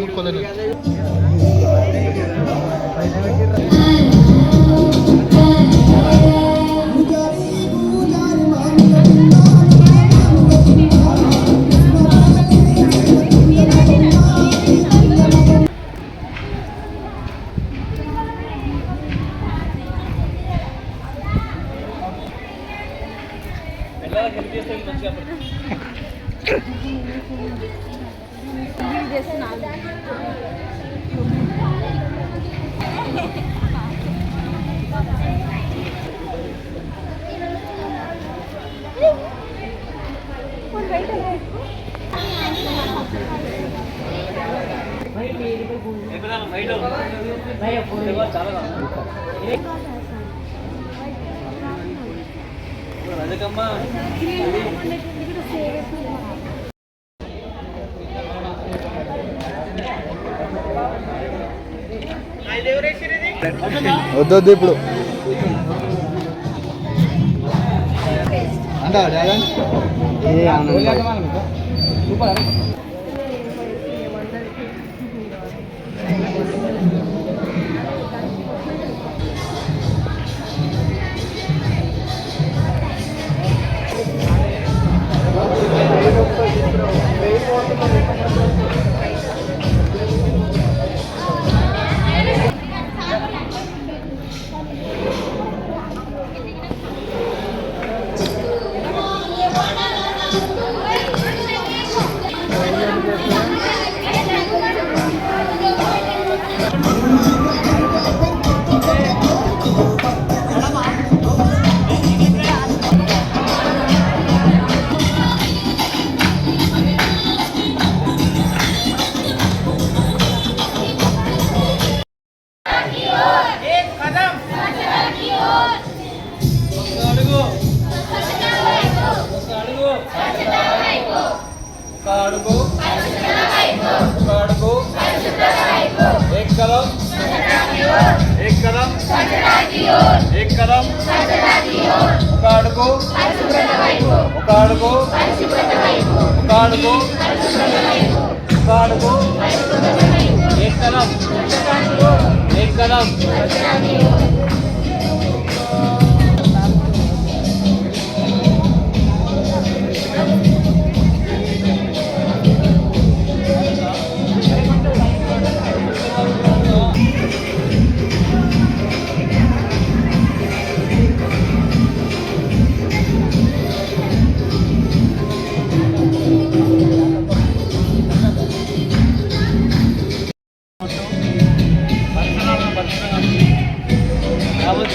ముట్టుకోలేదు. వద్దు ఇప్పుడు అంటా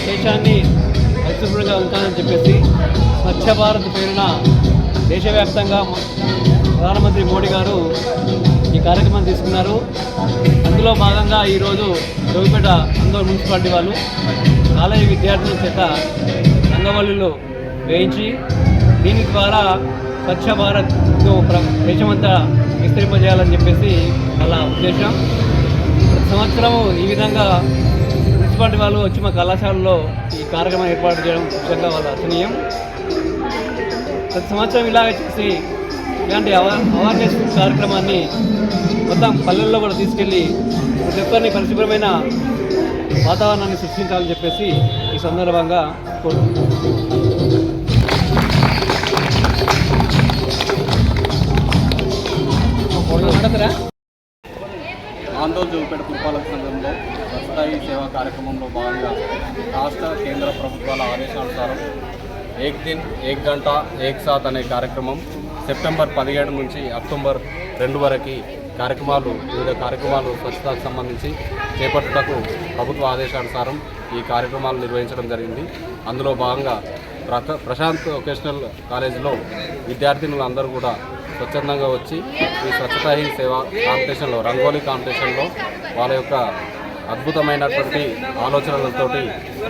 దేశాన్ని పరిశుభ్రంగా ఉంటానని చెప్పేసి స్వచ్ఛ భారత్ పేరున దేశవ్యాప్తంగా ప్రధానమంత్రి మోడీ గారు ఈ కార్యక్రమం తీసుకున్నారు. అందులో భాగంగా ఈరోజు జోగిపేట అందరూ మున్సిపాలిటీ వాళ్ళు కాలేజీ విద్యార్థుల చేత రంగవల్లులు వేయించి దీని ద్వారా స్వచ్ఛ భారత్ దేశమంతా విస్తరింపజేయాలని చెప్పేసి వాళ్ళ ఉద్దేశం. ప్రతి సంవత్సరం ఈ విధంగా మున్సిపాలిటీ వాళ్ళు వచ్చి మా కళాశాలలో ఈ కార్యక్రమం ఏర్పాటు చేయడం ముఖ్యంగా వాళ్ళ అసనీయం. ప్రతి సంవత్సరం ఇలాగే చేసి ఇలాంటి అవేర్నెస్ కార్యక్రమాన్ని మొత్తం పల్లెల్లో కూడా తీసుకెళ్ళి ప్రతి ఒక్కరిని పరిశుభ్రమైన వాతావరణాన్ని సృష్టించాలని చెప్పేసి ఈ సందర్భంగా కోరుకుంటున్నాను. ఆందోళన జోగిపేట పురపాలక సంఘంలో స్వచ్ఛతాయి సేవా కార్యక్రమంలో భాగంగా రాష్ట్ర కేంద్ర ప్రభుత్వాల ఆదేశానుసారం ఏక్ దిన్ ఏక్ గంట ఏక్ సాత్ అనే కార్యక్రమం సెప్టెంబర్ 17 నుంచి అక్టోబర్ 2 వరకు వివిధ కార్యక్రమాలు స్వచ్ఛతకు సంబంధించి చేపట్టుటకు ప్రభుత్వ ఆదేశానుసారం ఈ కార్యక్రమాలు నిర్వహించడం జరిగింది. అందులో భాగంగా ప్రశాంత్ వొకేషనల్ కాలేజీలో విద్యార్థినులు అందరూ కూడా స్వచ్ఛందంగా వచ్చి ఈ స్వచ్ఛతా హీ సేవ కాంపిటీషన్లో రంగోలీ కాంపిటీషన్లో వాళ్ళ యొక్క అద్భుతమైనటువంటి ఆలోచనలతోటి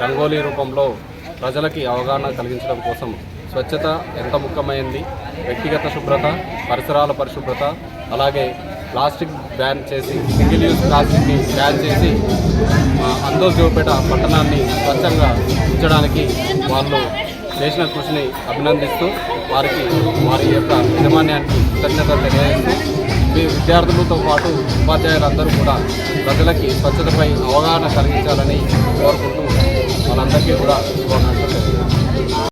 రంగోలీ రూపంలో ప్రజలకి అవగాహన కలిగించడం కోసం స్వచ్ఛత ఎంత ముఖ్యమైంది, వ్యక్తిగత శుభ్రత, పరిసరాల పరిశుభ్రత, అలాగే ప్లాస్టిక్ బ్యాన్ చేసి సింగిల్ యూజ్ ప్లాస్టిక్ని బ్యాన్ చేసి అందోల్ జోపేట పట్టణాన్ని స్వచ్ఛంగా ఉంచడానికి వాళ్ళు చేసిన కృషిని అభినందిస్తూ వారి యొక్క యాజమాన్యానికి కృతజ్ఞతలు తెలియజేస్తూ మీ విద్యార్థులతో పాటు ఉపాధ్యాయులందరూ కూడా ప్రజలకి స్వచ్ఛతపై అవగాహన కలిగించాలని కోరుకుంటూ వాళ్ళందరికీ కూడా శుభాకాంక్షలు తెలియజేస్తాను.